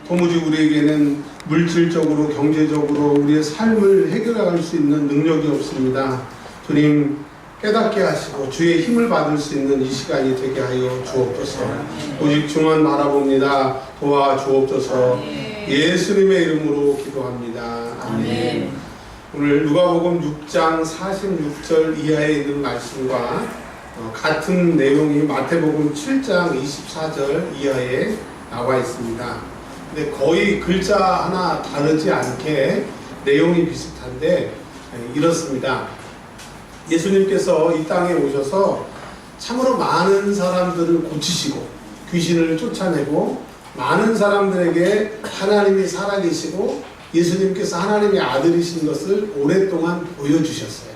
도무지 우리에게는 물질적으로 경제적으로 우리의 삶을 해결할 수 있는 능력이 없습니다. 주님 깨닫게 하시고 주의 힘을 받을 수 있는 이 시간이 되게 하여 주옵소서. 오직 주만 바라봅니다. 도와주옵소서. 예수님의 이름으로 기도합니다. 아멘. 오늘 누가복음 6장 46절 이하에 있는 말씀과 같은 내용이 마태복음 7장 24절 이하에 나와 있습니다. 근데 거의 글자 하나 다르지 않게 내용이 비슷한데 이렇습니다. 예수님께서 이 땅에 오셔서 참으로 많은 사람들을 고치시고 귀신을 쫓아내고 많은 사람들에게 하나님이 살아계시고 예수님께서 하나님의 아들이신 것을 오랫동안 보여주셨어요.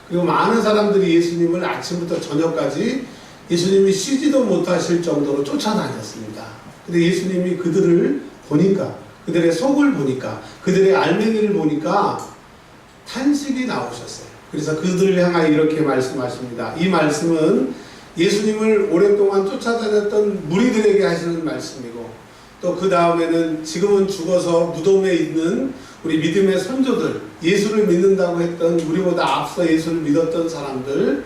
그리고 많은 사람들이 예수님을 아침부터 저녁까지 예수님이 쉬지도 못하실 정도로 쫓아다녔습니다. 근데 예수님이 그들을 보니까, 그들의 속을 보니까, 그들의 알맹이를 보니까 탄식이 나오셨어요. 그래서 그들을 향하여 이렇게 말씀하십니다. 이 말씀은 예수님을 오랫동안 쫓아다녔던 무리들에게 하시는 말씀이고, 또 그 다음에는 지금은 죽어서 무덤에 있는 우리 믿음의 선조들, 예수를 믿는다고 했던, 우리보다 앞서 예수를 믿었던 사람들,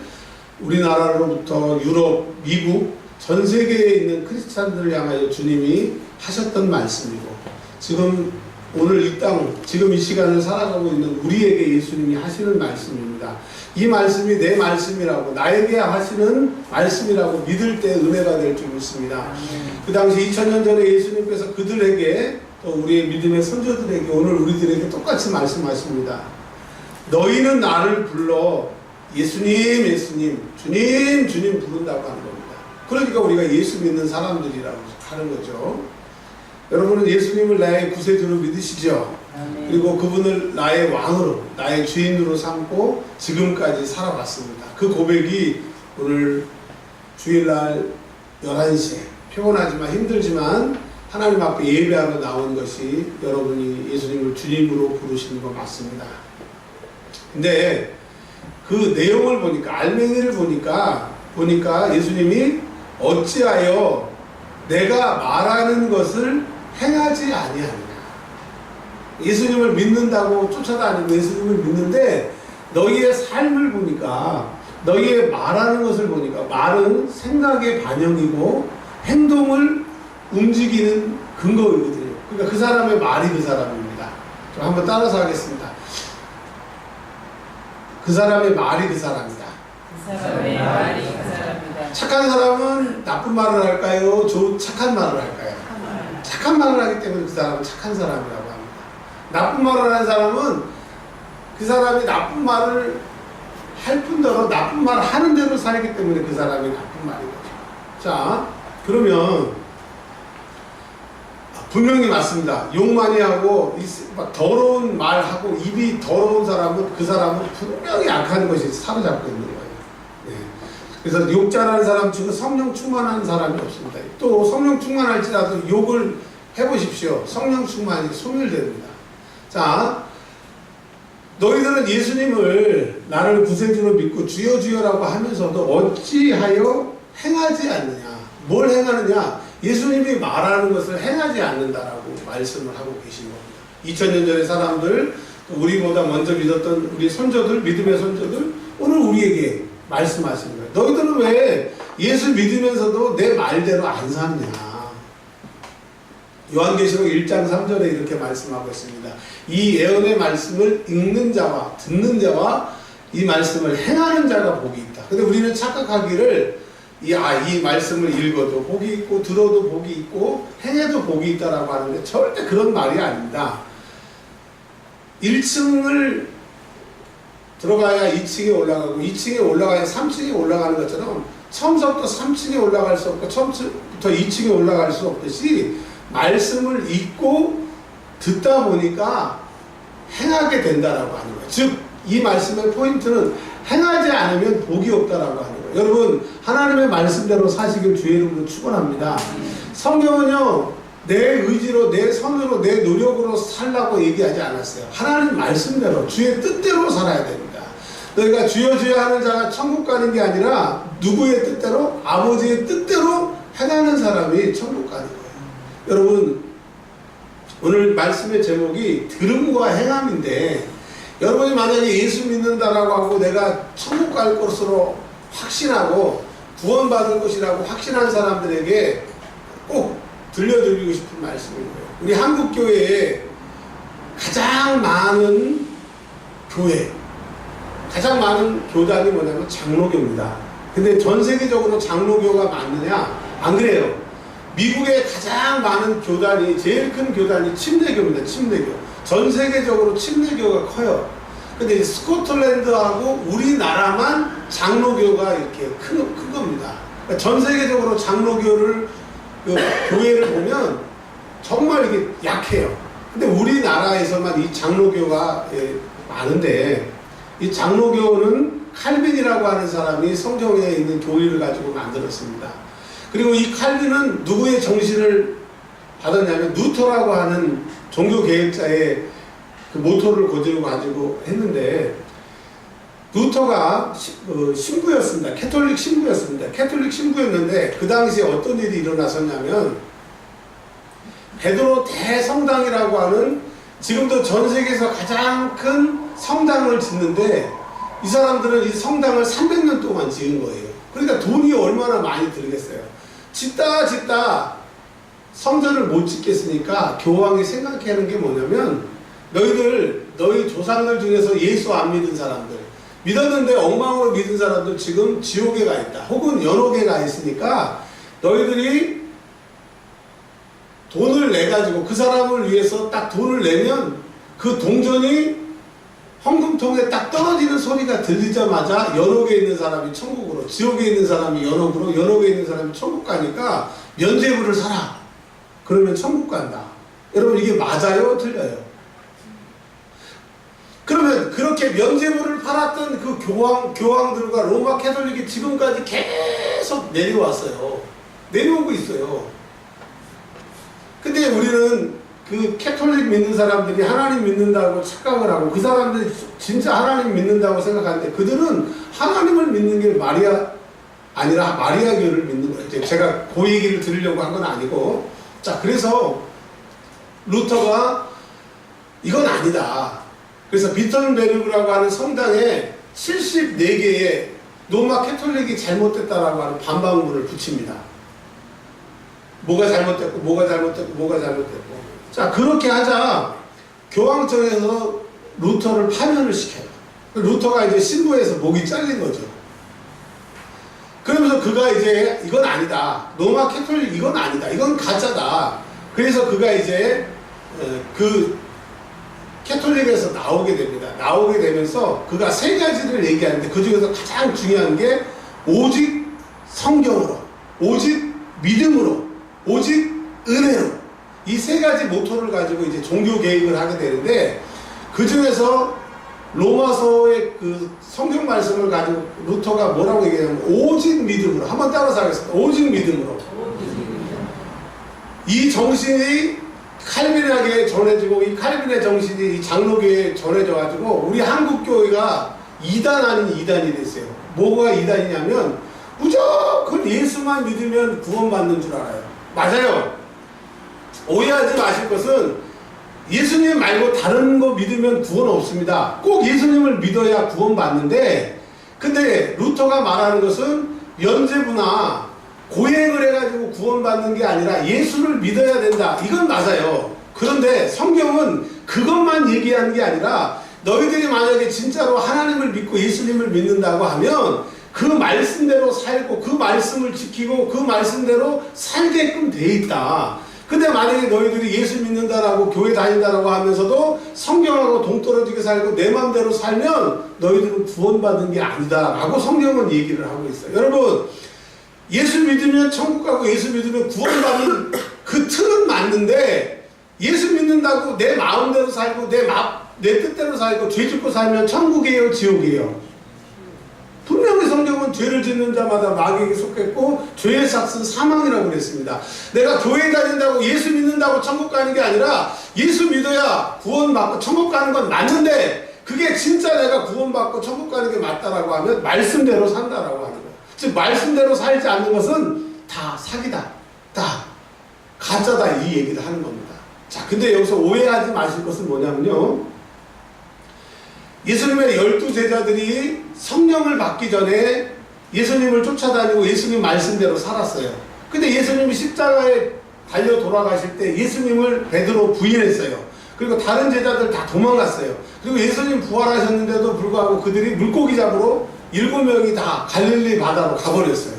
우리나라로부터 유럽, 미국, 전 세계에 있는 크리스찬들을 향하여 주님이 하셨던 말씀이고, 지금 오늘 이 땅, 지금 이 시간을 살아가고 있는 우리에게 예수님이 하시는 말씀입니다. 이 말씀이 내 말씀이라고, 나에게 하시는 말씀이라고 믿을 때 은혜가 될 줄 믿습니다. 그 당시 2000년 전에 예수님께서 그들에게, 또 우리의 믿음의 선조들에게, 오늘 우리들에게 똑같이 말씀하십니다. 너희는 나를 불러 예수님, 예수님, 주님, 주님 부른다고 하는 겁니다. 그러니까 우리가 예수 믿는 사람들이라고 하는 거죠. 여러분은 예수님을 나의 구세주로 믿으시죠? 그리고 그분을 나의 왕으로, 나의 주인으로 삼고 지금까지 살아왔습니다. 그 고백이 오늘 주일날 11시에 피곤하지만 힘들지만 하나님 앞에 예배하러 나온 것이 여러분이 예수님을 주님으로 부르시는 거 맞습니다. 근데 그 내용을 보니까, 알맹이를 보니까 예수님이 어찌하여 내가 말하는 것을 행하지 아니하느냐. 예수님을 믿는다고 쫓아다니고 예수님을 믿는데 너희의 삶을 보니까, 너희의 말하는 것을 보니까, 말은 생각의 반영이고 행동을 움직이는 근거이거든요. 그러니까 그 사람의 말이 그 사람입니다. 좀 한번 따라서 하겠습니다. 그 사람의 말이 그 사람이다. 그 사람의 말이 그 사람이다. 착한 사람은 나쁜 말을 할까요? 착한 말을 할까요? 착한 말을 하기 때문에 그 사람은 착한 사람이라고 합니다. 나쁜 말을 하는 사람은 그 사람이 나쁜 말을 할 뿐더러 나쁜 말을 하는 대로 살기 때문에 그 사람이 나쁜 말인 거죠. 자, 그러면 분명히 맞습니다. 욕 많이 하고 막 더러운 말하고 입이 더러운 사람은 그 사람은 분명히 악한 것이 사로잡고 있는 거예요. 네. 그래서 욕 잘하는 사람 중에 성령 충만한 사람이 없습니다. 또 성령 충만할지라도 욕을 해보십시오. 성령 충만이 소멸됩니다. 자, 너희들은 예수님을 나를 구세주로 믿고 주여 주여라고 하면서도 어찌하여 행하지 않느냐. 뭘 행하느냐. 예수님이 말하는 것을 행하지 않는다라고 말씀을 하고 계신 겁니다. 2000년 전의 사람들, 우리보다 먼저 믿었던 우리 선조들, 믿음의 선조들, 오늘 우리에게 말씀하시는 거예요. 너희들은 왜 예수 믿으면서도 내 말대로 안 사느냐. 요한계시록 1장 3절에 이렇게 말씀하고 있습니다. 이 예언의 말씀을 읽는 자와 듣는 자와 이 말씀을 행하는 자가 복이 있다. 근데 우리는 착각하기를 이 말씀을 읽어도 복이 있고 들어도 복이 있고 행해도 복이 있다라고 하는데 절대 그런 말이 아닙니다. 1층을 들어가야 2층에 올라가고 2층에 올라가야 3층에 올라가는 것처럼 처음부터 3층에 올라갈 수 없고 처음부터 2층에 올라갈 수 없듯이 말씀을 읽고 듣다 보니까 행하게 된다라고 하는 거예요. 즉, 이 말씀의 포인트는 행하지 않으면 복이 없다라고 하는 거예요. 여러분, 하나님의 말씀대로 사시길 주의 이름으로 축원합니다. 성경은요, 내 의지로, 내 선으로, 내 노력으로 살라고 얘기하지 않았어요. 하나님 말씀대로, 주의 뜻대로 살아야 됩니다. 너희가 주여 주여 하는 자가 천국 가는 게 아니라 누구의 뜻대로? 아버지의 뜻대로 행하는 사람이 천국 가는 거예요. 여러분, 오늘 말씀의 제목이 들음과 행함인데, 여러분이 만약에 예수 믿는다라고 하고 내가 천국 갈 것으로 확신하고 구원받을 것이라고 확신한 사람들에게 꼭 들려드리고 싶은 말씀이에요. 우리 한국교회에 가장 많은 교회, 가장 많은 교단이 뭐냐면 장로교입니다. 근데 전 세계적으로 장로교가 많느냐? 안 그래요. 미국의 가장 많은 교단이, 제일 큰 교단이 침례교입니다. 침례교. 전 세계적으로 침례교가 커요. 근데 스코틀랜드하고 우리나라만 장로교가 이렇게 큰 겁니다. 그러니까 전 세계적으로 장로교를, 교회를 보면 정말 이게 약해요. 근데 우리나라에서만 이 장로교가 많은데, 이 장로교는 칼빈이라고 하는 사람이 성경에 있는 교리를 가지고 만들었습니다. 그리고 이 칼빈은 누구의 정신을 받았냐면 루터라고 하는 종교개혁자의 그 모토를 가지고 했는데, 루터가 신부였습니다. 캐톨릭 신부였습니다. 캐톨릭 신부였는데 그 당시에 어떤 일이 일어났었냐면, 베드로 대성당이라고 하는, 지금도 전 세계에서 가장 큰 성당을 짓는데, 이 사람들은 이 성당을 300년 동안 지은 거예요. 그러니까 돈이 얼마나 많이 들겠어요. 짓다 성전을 못 짓겠으니까 교황이 생각하는 게 뭐냐면, 너희 조상들 중에서 예수 안 믿은 사람들, 믿었는데 엉망으로 믿은 사람들 지금 지옥에 가 있다, 혹은 연옥에 가 있으니까 너희들이 돈을 내가지고 그 사람을 위해서 딱 돈을 내면 그 동전이 헌금통에 딱 떨어지는 소리가 들리자마자 연옥에 있는 사람이 천국으로, 지옥에 있는 사람이 연옥으로, 연옥에 있는 사람이 천국 가니까 면죄부를 사라. 그러면 천국 간다. 여러분, 이게 맞아요? 틀려요? 그러면 그렇게 면죄부를 팔았던 그 교황들과 로마 캐톨릭이 지금까지 계속 내려왔어요. 내려오고 있어요. 근데 우리는 그 캐톨릭 믿는 사람들이 하나님 믿는다고 착각을 하고, 그 사람들이 진짜 하나님 믿는다고 생각하는데, 그들은 하나님을 믿는 게 아니라 마리아교를 믿는 거예요. 제가 그 얘기를 드리려고 한 건 아니고, 자, 그래서 루터가 이건 아니다. 그래서 비턴베르그라고 하는 성당에 74개의 로마 캐톨릭이 잘못됐다라고 하는 반박문을 붙입니다. 뭐가 잘못됐고, 뭐가 잘못됐고, 뭐가 잘못됐고. 자, 그렇게 하자 교황청에서 루터를 파면을 시켜요. 루터가 이제 신부에서 목이 잘린 거죠. 그러면서 그가 이제 이건 아니다, 로마 캐톨릭 이건 아니다, 이건 가짜다. 그래서 그가 이제 그 캐톨릭에서 나오게 됩니다. 나오게 되면서 그가 세 가지를 얘기하는데, 그 중에서 가장 중요한 게 오직 성경으로, 오직 믿음으로, 오직 은혜로, 이 세 가지 모토를 가지고 이제 종교 개혁을 하게 되는데, 그 중에서 로마서의 그 성경 말씀을 가지고 루터가 뭐라고 얘기하냐면 오직 믿음으로, 한번 따라서 하겠습니다. 오직 믿음으로. 이 정신이 칼빈에게 전해지고, 이 칼빈의 정신이 이 장로교회에 전해져가지고 우리 한국교회가 이단 아닌 이단이 됐어요. 뭐가 이단이냐면 무조건 예수만 믿으면 구원받는 줄 알아요. 맞아요. 오해하지 마실 것은 예수님 말고 다른 거 믿으면 구원 없습니다. 꼭 예수님을 믿어야 구원받는데, 근데 루터가 말하는 것은 면죄부나 고행을 해가지고 구원받는 게 아니라 예수를 믿어야 된다. 이건 맞아요. 그런데 성경은 그것만 얘기하는 게 아니라, 너희들이 만약에 진짜로 하나님을 믿고 예수님을 믿는다고 하면 그 말씀대로 살고, 그 말씀을 지키고, 그 말씀대로 살게끔 돼 있다. 근데 만약에 너희들이 예수 믿는다라고 교회 다닌다라고 하면서도 성경하고 동떨어지게 살고 내 마음대로 살면 너희들은 구원받은 게 아니다 라고 성경은 얘기를 하고 있어요. 여러분, 예수 믿으면 천국 가고 예수 믿으면 구원받는 그 틀은 맞는데, 예수 믿는다고 내 마음대로 살고 내 뜻대로 살고 죄 짓고 살면 천국이에요, 지옥이에요? 분명히 성경은 죄를 짓는 자마다 마귀에게 속했고 죄의 삭은 사망이라고 그랬습니다. 내가 교회 다닌다고 예수 믿는다고 천국 가는 게 아니라, 예수 믿어야 구원받고 천국 가는 건 맞는데, 그게 진짜 내가 구원받고 천국 가는 게 맞다라고 하면 말씀대로 산다라고 하는 거예요. 즉 말씀대로 살지 않는 것은 다 사기다, 다 가짜다, 이 얘기를 하는 겁니다. 자, 근데 여기서 오해하지 마실 것은 뭐냐면요. 예수님의 12제자들이 성령을 받기 전에 예수님을 쫓아다니고 예수님 말씀대로 살았어요. 근데 예수님이 십자가에 달려 돌아가실 때 예수님을 베드로 부인했어요. 그리고 다른 제자들 다 도망갔어요. 그리고 예수님 부활하셨는데도 불구하고 그들이 물고기 잡으러 7명이 다 갈릴리 바다로 가버렸어요.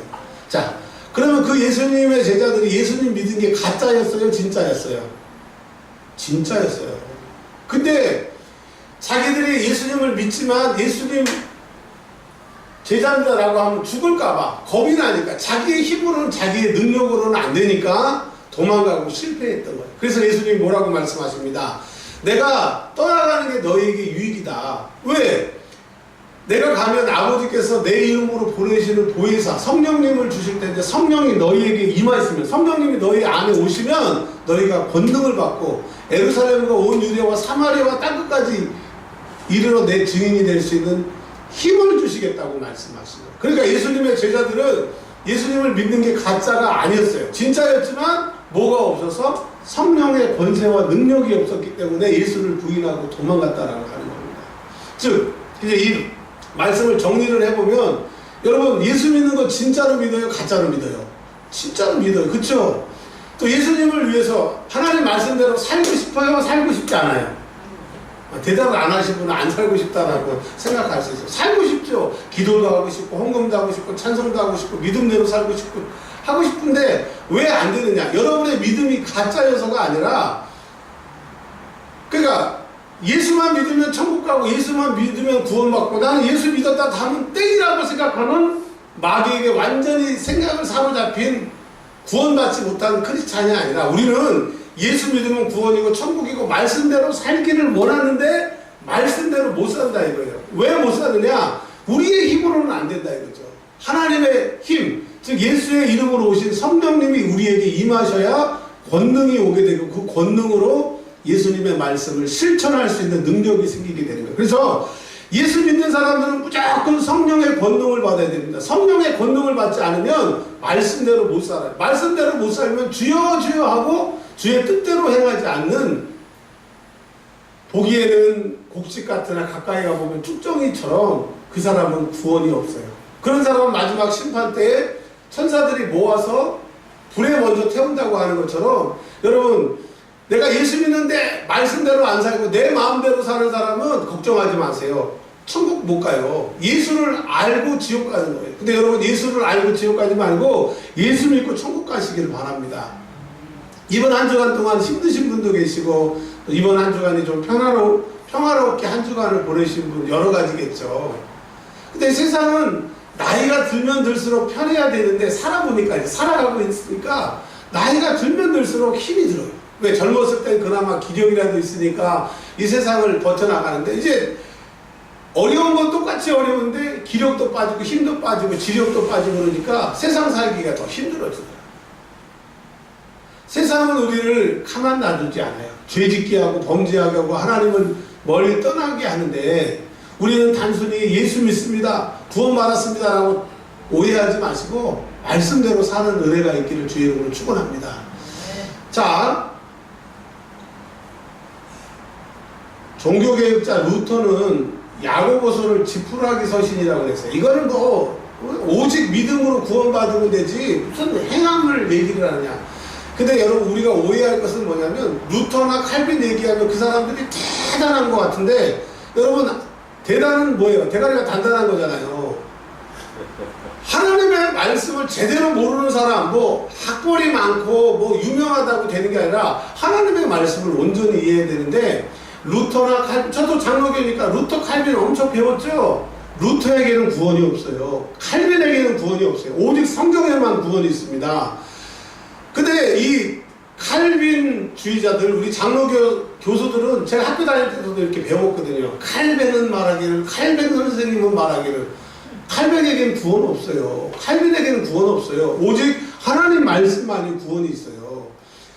자, 그러면 그 예수님의 제자들이 예수님 믿은 게 가짜였어요? 진짜였어요? 진짜였어요. 근데 자기들이 예수님을 믿지만 예수님 제자라고 하면 죽을까봐 겁이 나니까 자기의 힘으로는 자기의 능력으로는 안 되니까 도망가고 실패했던 거예요. 그래서 예수님이 뭐라고 말씀하십니다. 내가 떠나가는 게 너희에게 유익이다. 왜? 내가 가면 아버지께서 내 이름으로 보내시는 보혜사 성령님을 주실 텐데 성령이 너희에게 임하시면 성령님이 너희 안에 오시면 너희가 권능을 받고 예루살렘과 온 유대와 사마리아와 땅끝까지 이르러 내 증인이 될 수 있는 힘을 주시겠다고 말씀하시는 거예요. 그러니까 예수님의 제자들은 예수님을 믿는 게 가짜가 아니었어요. 진짜였지만 뭐가 없어서 성령의 권세와 능력이 없었기 때문에 예수를 부인하고 도망갔다라고 하는 겁니다. 즉 이제 이 말씀을 정리를 해보면 여러분 예수 믿는 거 진짜로 믿어요? 가짜로 믿어요? 진짜로 믿어요. 그렇죠? 또 예수님을 위해서 하나님 말씀대로 살고 싶어요? 살고 싶지 않아요? 대답을 안 하신 분은 안 살고 싶다라고 생각할 수 있어요. 살고 싶죠. 기도도 하고 싶고 헌금도 하고 싶고 찬송도 하고 싶고 믿음대로 살고 싶고 하고 싶은데 왜 안 되느냐? 여러분의 믿음이 가짜여서가 아니라 그러니까 예수만 믿으면 천국 가고 예수만 믿으면 구원받고 나는 예수 믿었다 하면 땡이라고 생각하는 마귀에게 완전히 생각을 사로잡힌 구원받지 못한 크리스찬이 아니라 우리는 예수 믿으면 구원이고 천국이고 말씀대로 살기를 원하는데 말씀대로 못 산다 이거예요. 왜 못 사느냐? 우리의 힘으로는 안 된다 이거죠. 하나님의 힘, 즉 예수의 이름으로 오신 성령님이 우리에게 임하셔야 권능이 오게 되고 그 권능으로 예수님의 말씀을 실천할 수 있는 능력이 생기게 되는 거예요. 그래서 예수 믿는 사람들은 무조건 성령의 권능을 받아야 됩니다. 성령의 권능을 받지 않으면 말씀대로 못 살아요. 말씀대로 못 살면 주여 주여 하고 주의 뜻대로 행하지 않는 보기에는 곡식 같으나 가까이 가보면 쭉정이처럼 그 사람은 구원이 없어요. 그런 사람은 마지막 심판 때에 천사들이 모아서 불에 먼저 태운다고 하는 것처럼 여러분 내가 예수 믿는데 말씀대로 안 살고 내 마음대로 사는 사람은 걱정하지 마세요. 천국 못 가요. 예수를 알고 지옥 가는 거예요. 근데 여러분 예수를 알고 지옥 가지 말고 예수 믿고 천국 가시기를 바랍니다. 이번 한 주간 동안 힘드신 분도 계시고 또 이번 한 주간이 좀 평화롭게 한 주간을 보내신 분 여러 가지겠죠. 근데 세상은 나이가 들면 들수록 편해야 되는데 살아보니까 이제 살아가고 있으니까 나이가 들면 들수록 힘이 들어요. 왜? 젊었을 땐 그나마 기력이라도 있으니까 이 세상을 버텨나가는데 이제 어려운 건 똑같이 어려운데 기력도 빠지고 힘도 빠지고 지력도 빠지고 그러니까 세상 살기가 더 힘들어지더라고요. 세상은 우리를 가만 놔두지 않아요. 죄짓게 하고 범죄하게 하고 하나님을 멀리 떠나게 하는데 우리는 단순히 예수 믿습니다. 구원받았습니다. 라고 오해하지 마시고 말씀대로 사는 은혜가 있기를 주의 이름으로 축원합니다. 자, 종교개혁자 루터는 야고보서를 지푸라기 서신이라고 했어요. 이거는 뭐 오직 믿음으로 구원받으면 되지 무슨 행함을 얘기를 하느냐. 근데 여러분 우리가 오해할 것은 뭐냐면 루터나 칼빈 얘기하면 그 사람들이 대단한 것 같은데 여러분 대단은 뭐예요? 대가리가 단단한 거잖아요. 하나님의 말씀을 제대로 모르는 사람 뭐 학벌이 많고 뭐 유명하다고 되는 게 아니라 하나님의 말씀을 온전히 이해해야 되는데 루터나 칼빈, 저도 장로교니까 루터 칼빈 엄청 배웠죠? 루터에게는 구원이 없어요. 칼빈에게는 구원이 없어요. 오직 성경에만 구원이 있습니다. 근데 이 칼빈주의자들, 우리 장로교 교수들은 제가 학교 다닐 때도 이렇게 배웠거든요. 칼빈은 말하기를, 칼빈 선생님은 말하기를, 칼빈에게는 구원 없어요. 칼빈에게는 구원 없어요. 오직 하나님 말씀만이 구원이 있어요.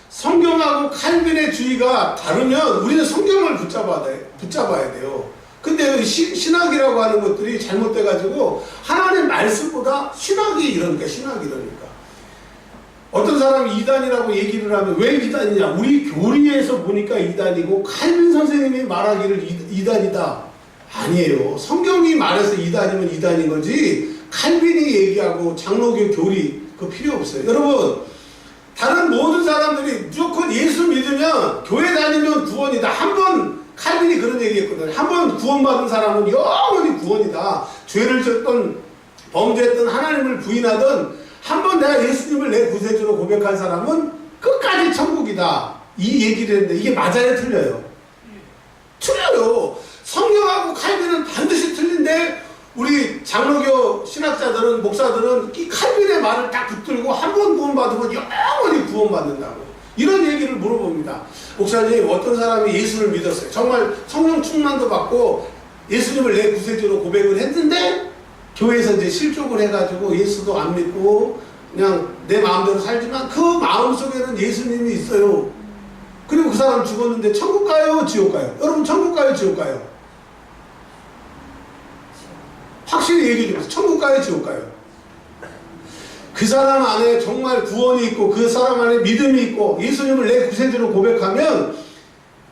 성경하고 칼빈의 주의가 다르면 우리는 성경을 붙잡아야 돼요. 근데 신학이라고 하는 것들이 잘못돼가지고 하나님 말씀보다 신학이 이러니까. 어떤 사람이 이단이라고 얘기를 하면 왜 이단이냐? 우리 교리에서 보니까 이단이고 칼빈 선생님이 말하기를 이단이다. 아니에요. 성경이 말해서 이단이면 이단인 거지 칼빈이 얘기하고 장로교 교리 그거 필요 없어요. 여러분 다른 모든 사람들이 무조건 예수 믿으면 교회 다니면 구원이다. 한 번 칼빈이 그런 얘기했거든요. 한 번 구원받은 사람은 영원히 구원이다. 죄를 졌던 범죄했던 하나님을 부인하던 한 번 내가 예수님을 내 구세주로 고백한 사람은 끝까지 천국이다. 이 얘기를 했는데 이게 맞아요? 틀려요? 틀려요. 성경하고 칼빈은 반드시 틀린데 우리 장로교 신학자들은 목사들은 이 칼빈의 말을 딱 붙들고 한 번 구원받으면 영원히 구원받는다고 이런 얘기를 물어봅니다. 목사님 어떤 사람이 예수를 믿었어요. 정말 성령 충만도 받고 예수님을 내 구세주로 고백을 했는데 교회에서 이제 실족을 해가지고 예수도 안 믿고 그냥 내 마음대로 살지만 그 마음속에는 예수님이 있어요. 그리고 그 사람 죽었는데 천국 가요? 지옥 가요? 여러분 천국 가요? 지옥 가요? 확실히 얘기해 주세요. 천국 가요? 지옥 가요? 그 사람 안에 정말 구원이 있고 그 사람 안에 믿음이 있고 예수님을 내 구세주로 고백하면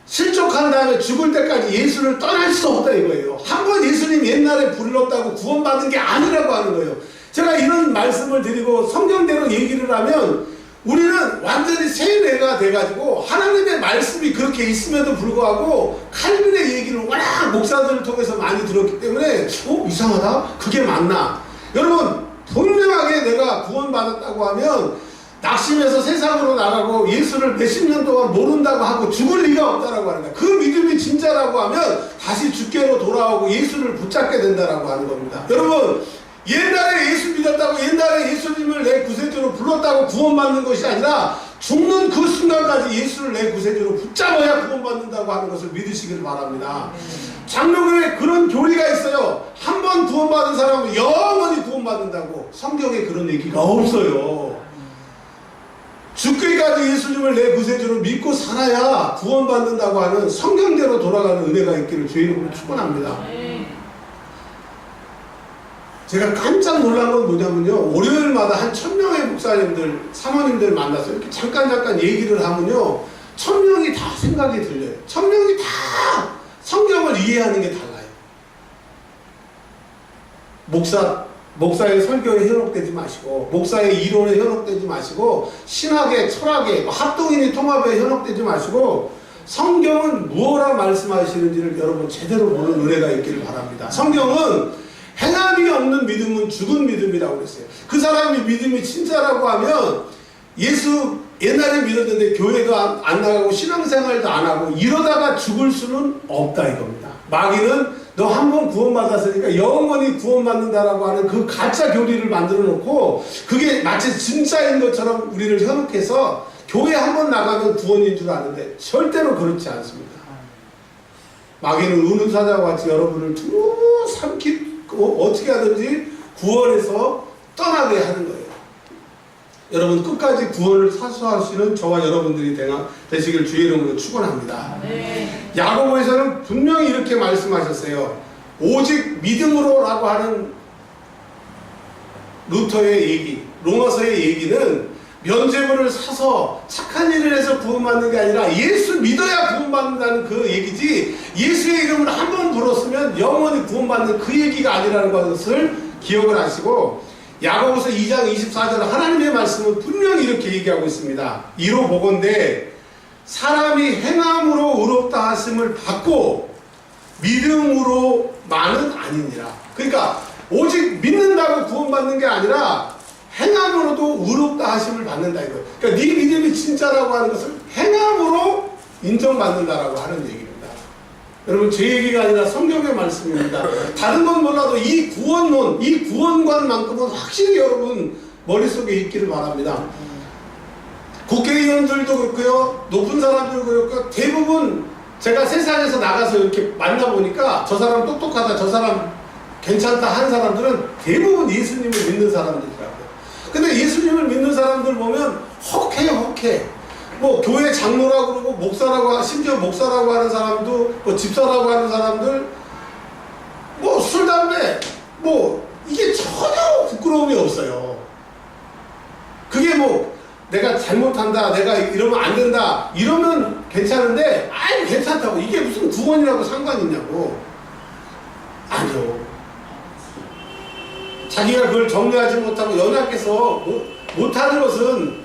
실족한 다음에 죽을 때까지 예수를 떠날 수 없다 이거예요. 한 번 예수님 옛날에 불렀다고 구원받은 게 아니라고 하는 거예요. 제가 이런 말씀을 드리고 성경대로 얘기를 하면 우리는 완전히 새 뇌가 돼가지고 하나님의 말씀이 그렇게 있음에도 불구하고 칼빈의 얘기를 워낙 목사들을 통해서 많이 들었기 때문에 이상하다? 그게 맞나? 여러분 분명하게 내가 구원받았다고 하면 낙심해서 세상으로 나가고 예수를 몇십 년 동안 모른다고 하고 죽을 리가 없다라고 하는 거야. 그 믿음이 진짜라고 하면 다시 주께로 돌아오고 예수를 붙잡게 된다라고 하는 겁니다. 여러분 옛날에 예수 믿었다고 옛날에 예수님을 내 구세주로 불렀다고 구원받는 것이 아니라 죽는 그 순간까지 예수를 내 구세주로 붙잡아야 구원받는다고 하는 것을 믿으시길 바랍니다. 장로교에 그런 교리가 있어요. 한 번 구원받은 사람은 영원히 구원받는다고. 성경에 그런 얘기가 없어요. 죽기까지 예수님을 내 구세주로 믿고 살아야 구원받는다고 하는 성경대로 돌아가는 은혜가 있기를 주의 이름으로 축원합니다. 제가 깜짝 놀란 건 뭐냐면요. 월요일마다 한 1000명의 목사님들, 사모님들 만나서 이렇게 잠깐 얘기를 하면요. 1000명이 다 생각이 들려요. 1000명이 다 성경을 이해하는 게 달라요. 목사의 설교에 현혹되지 마시고 목사의 이론에 현혹되지 마시고 신학의 철학의 합동인의 통합에 현혹되지 마시고 성경은 무엇라 말씀하시는지를 여러분 제대로 보는 은혜가 있기를 바랍니다. 성경은 행함이 없는 믿음은 죽은 믿음이라고 그랬어요. 그 사람이 믿음이 진짜라고 하면 예수 옛날에 믿었는데 교회도 안 나가고 신앙생활도 안 하고 이러다가 죽을 수는 없다 이겁니다. 마귀는 너 한 번 구원받았으니까 영원히 구원받는다라고 하는 그 가짜 교리를 만들어 놓고 그게 마치 진짜인 것처럼 우리를 현혹해서 교회 한 번 나가면 구원인 줄 아는데 절대로 그렇지 않습니다. 마귀는 우는 사자와 같이 여러분을 두루 삼키고 어떻게 하든지 구원에서 떠나게 하는 거예요. 여러분 끝까지 구원을 사수하시는 저와 여러분들이 되시길 주의 이름으로 축원합니다. 야고보에서는 분명히 이렇게 말씀하셨어요. 오직 믿음으로라고 하는 루터의 얘기, 로마서의 얘기는 면죄부를 사서 착한 일을 해서 구원받는 게 아니라 예수 믿어야 구원받는다는 그 얘기지 예수의 이름을 한 번 불었으면 영원히 구원받는 그 얘기가 아니라는 것을 기억을 하시고 야고보서 2장 24절 하나님의 말씀은 분명히 이렇게 얘기하고 있습니다. 이로 보건대 사람이 행함으로 의롭다 하심을 받고 믿음으로만은 아니니라. 그러니까 오직 믿는다고 구원받는 게 아니라 행함으로도 의롭다 하심을 받는다 이거예요. 그러니까 네 믿음이 진짜라고 하는 것을 행함으로 인정받는다라고 하는 얘기입니다. 여러분 제 얘기가 아니라 성경의 말씀입니다. 다른 건 몰라도 이 구원론, 이 구원관만큼은 확실히 여러분 머릿속에 있기를 바랍니다. 국회의원들도 그렇고요, 높은 사람들도 그렇고 대부분 제가 세상에서 나가서 이렇게 만나보니까 저 사람 똑똑하다, 저 사람 괜찮다 하는 사람들은 대부분 예수님을 믿는 사람들이라고요. 근데 예수님을 믿는 사람들 보면 혹해요, 혹해. 뭐 교회 장로라고 그러고 목사라고 심지어 목사라고 하는 사람도 뭐 집사라고 하는 사람들 뭐 술 담배 뭐 이게 전혀 부끄러움이 없어요. 그게 뭐 내가 잘못한다, 내가 이러면 안 된다, 이러면 괜찮은데, 아이, 괜찮다고. 이게 무슨 구원이라고 상관이 있냐고. 아니요. 자기가 그걸 정리하지 못하고 연약해서 못하는 것은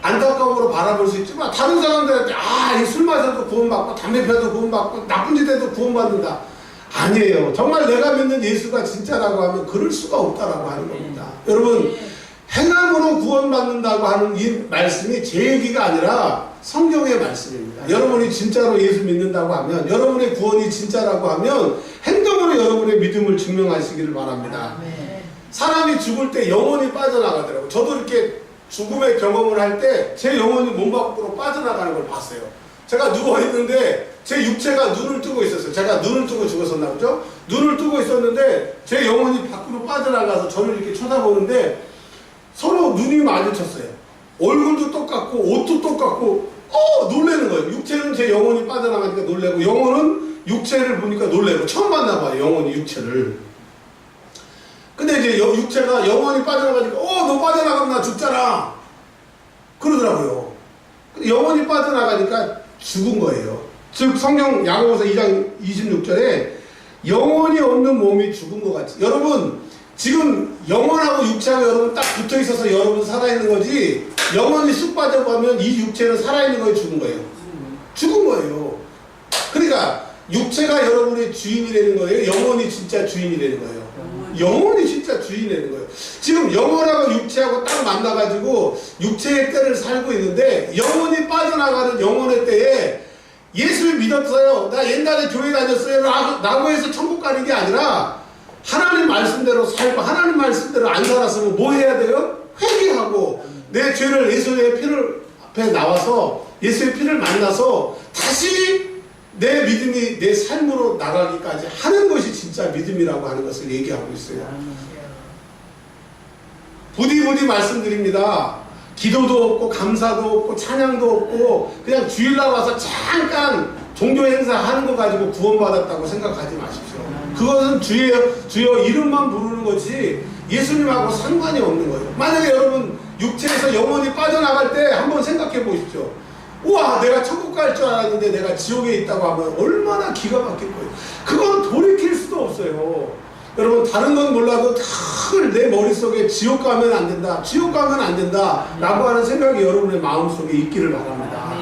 안타까움으로 바라볼 수 있지만, 다른 사람들한테, 이 술 마셔도 구원받고, 담배 피워도 구원받고, 나쁜 짓 해도 구원받는다. 아니에요. 정말 내가 믿는 예수가 진짜라고 하면 그럴 수가 없다라고 하는 겁니다. 여러분, 행함으로 구원받는다고 하는 이 말씀이 제 얘기가 아니라 성경의 말씀입니다. 여러분이 진짜로 예수 믿는다고 하면, 여러분의 구원이 진짜라고 하면 행동으로 여러분의 믿음을 증명하시기를 바랍니다. 사람이 죽을 때 영혼이 빠져나가더라고요. 저도 이렇게 죽음의 경험을 할 때 제 영혼이 몸 밖으로 빠져나가는 걸 봤어요. 제가 누워있는데 제 육체가 눈을 뜨고 있었어요. 제가 눈을 뜨고 죽었었나 보죠? 눈을 뜨고 있었는데 제 영혼이 밖으로 빠져나가서 저를 이렇게 쳐다보는데 서로 눈이 마주쳤어요. 얼굴도 똑같고 옷도 똑같고 놀라는 거예요. 육체는 제 영혼이 빠져나가니까 놀래고, 영혼은 육체를 보니까 놀래고. 처음 봤나 봐요, 영혼이 육체를. 근데 이제 육체가 영혼이 빠져나가니까 너 빠져나가면 나 죽잖아 그러더라고요. 근데 영혼이 빠져나가니까 죽은 거예요. 즉 성경 야고보서 2장 26절에 영혼이 없는 몸이 죽은 것 같이, 여러분 지금 영혼하고 육체하고 여러분 딱 붙어 있어서 여러분 살아있는 거지, 영혼이 쑥 빠져가면 이 육체는 살아있는 거예요, 죽은 거예요? 죽은 거예요. 그러니까 육체가 여러분의 주인이 되는 거예요, 영혼이 진짜 주인이 되는 거예요? 영혼이 진짜 주인이 되는 거예요. 지금 영혼하고 육체하고 딱 만나가지고 육체의 때를 살고 있는데, 영혼이 빠져나가는 영혼의 때에 예수를 믿었어요, 나 옛날에 교회 다녔어요 라고 해서 천국 가는 게 아니라, 하나님 말씀대로 살고 하나님 말씀대로 안 살았으면 뭐 해야 돼요? 회개하고 내 죄를 예수의 피를 앞에 나와서 예수의 피를 만나서 다시 내 믿음이 내 삶으로 나가기까지 하는 것이 진짜 믿음이라고 하는 것을 얘기하고 있어요. 부디 말씀드립니다. 기도도 없고 감사도 없고 찬양도 없고 그냥 주일날 와서 잠깐 종교 행사 하는 거 가지고 구원받았다고 생각하지 마십시오. 그것은 주여 이름만 부르는 거지 예수님하고 상관이 없는 거예요. 만약에 여러분 육체에서 영혼이 빠져나갈 때 한번 생각해 보십시오. 우와, 내가 천국 갈 줄 알았는데 내가 지옥에 있다고 하면 얼마나 기가 막힐 거예요. 그건 돌이킬 수도 없어요. 여러분, 다른 건 몰라도 늘 내 머릿속에 지옥 가면 안 된다, 지옥 가면 안 된다 라고 하는 생각이 여러분의 마음속에 있기를 바랍니다.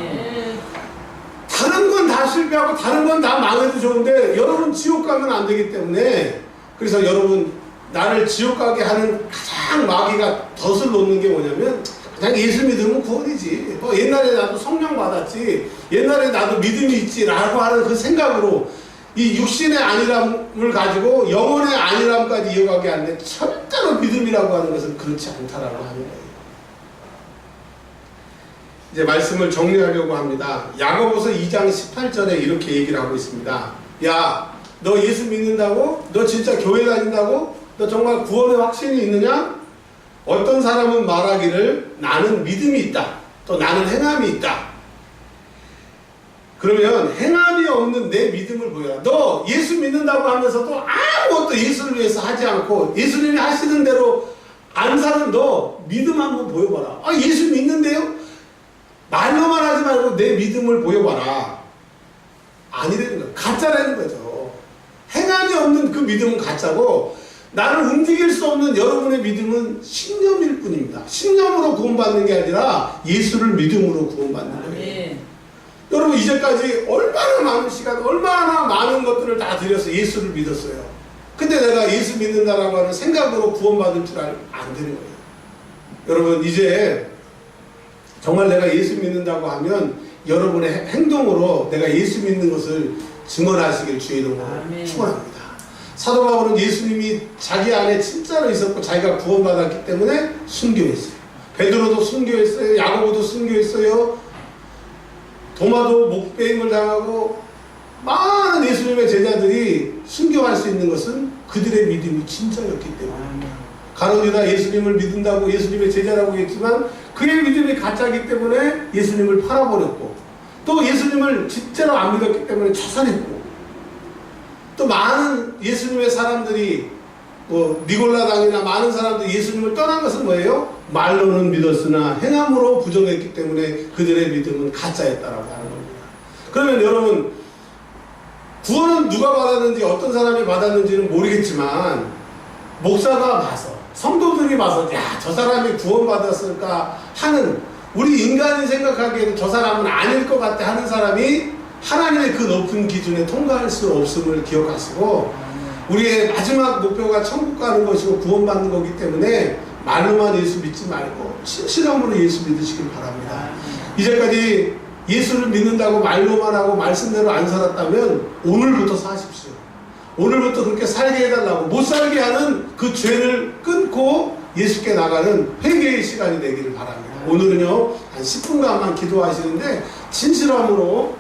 다른 건 다 실패하고 다른 건 다 망해도 좋은데 여러분 지옥 가면 안 되기 때문에, 그래서 여러분 나를 지옥 가게 하는 가장 마귀가 덫을 놓는 게 뭐냐면, 그냥 예수 믿으면 구원이지, 옛날에 나도 성령 받았지, 옛날에 나도 믿음이 있지 라고 하는 그 생각으로 이 육신의 안일함을 가지고 영혼의 안일함까지 이어가게 하는데, 절대로 믿음이라고 하는 것은 그렇지 않다라고 하는 거예요. 이제 말씀을 정리하려고 합니다. 야고보서 2장 18절에 이렇게 얘기를 하고 있습니다. 야, 너 예수 믿는다고? 너 진짜 교회 다닌다고? 너 정말 구원의 확신이 있느냐? 어떤 사람은 말하기를 나는 믿음이 있다, 또 나는 행함이 있다. 그러면 행함이 없는 내 믿음을 보여라. 너 예수 믿는다고 하면서도 아무것도 예수를 위해서 하지 않고 예수님이 하시는 대로 안 사는 너 믿음 한번 보여봐라. 예수 믿는데요? 말로만 하지 말고 내 믿음을 보여봐라. 아니라는 거예요. 가짜라는 거죠. 행함이 없는 그 믿음은 가짜고, 나를 움직일 수 없는 여러분의 믿음은 신념일 뿐입니다. 신념으로 구원받는 게 아니라 예수를 믿음으로 구원받는 거예요. 여러분, 이제까지 얼마나 많은 시간, 얼마나 많은 것들을 다 드려서 예수를 믿었어요. 근데 내가 예수 믿는다라고 하는 생각으로 구원받을 줄 안 되는 거예요. 여러분, 이제 정말 내가 예수 믿는다고 하면 여러분의 행동으로 내가 예수 믿는 것을 증언하시길 주의 이름으로 축원합니다. 사도 바울은 예수님이 자기 안에 진짜로 있었고 자기가 구원받았기 때문에 순교했어요. 베드로도 순교했어요. 야고보도 순교했어요. 도마도 목배임을 당하고 많은 예수님의 제자들이 순교할 수 있는 것은 그들의 믿음이 진짜였기 때문에. 가룟 유다 예수님을 믿는다고 예수님의 제자라고 했지만 그의 믿음이 가짜이기 때문에 예수님을 팔아버렸고, 또 예수님을 진짜로 안 믿었기 때문에 자살했고, 또 많은 예수님의 사람들이 니골라당이나 많은 사람들이 예수님을 떠난 것은 뭐예요? 말로는 믿었으나 행함으로 부정했기 때문에 그들의 믿음은 가짜였다라고 하는 겁니다. 그러면 여러분, 구원은 누가 받았는지 어떤 사람이 받았는지는 모르겠지만 목사가 봐서, 성도들이 봐서 야, 저 사람이 구원받았을까 하는, 우리 인간이 생각하기에는 저 사람은 아닐 것 같아 하는 사람이 하나님의 그 높은 기준에 통과할 수 없음을 기억하시고, 우리의 마지막 목표가 천국 가는 것이고 구원받는 거기 때문에 말로만 예수 믿지 말고 진실함으로 예수 믿으시길 바랍니다. 이제까지 예수를 믿는다고 말로만 하고 말씀대로 안 살았다면 오늘부터 사십시오. 오늘부터 그렇게 살게 해달라고, 못 살게 하는 그 죄를 끊고 예수께 나가는 회개의 시간이 되기를 바랍니다. 오늘은요 한 10분간만 기도하시는데 진실함으로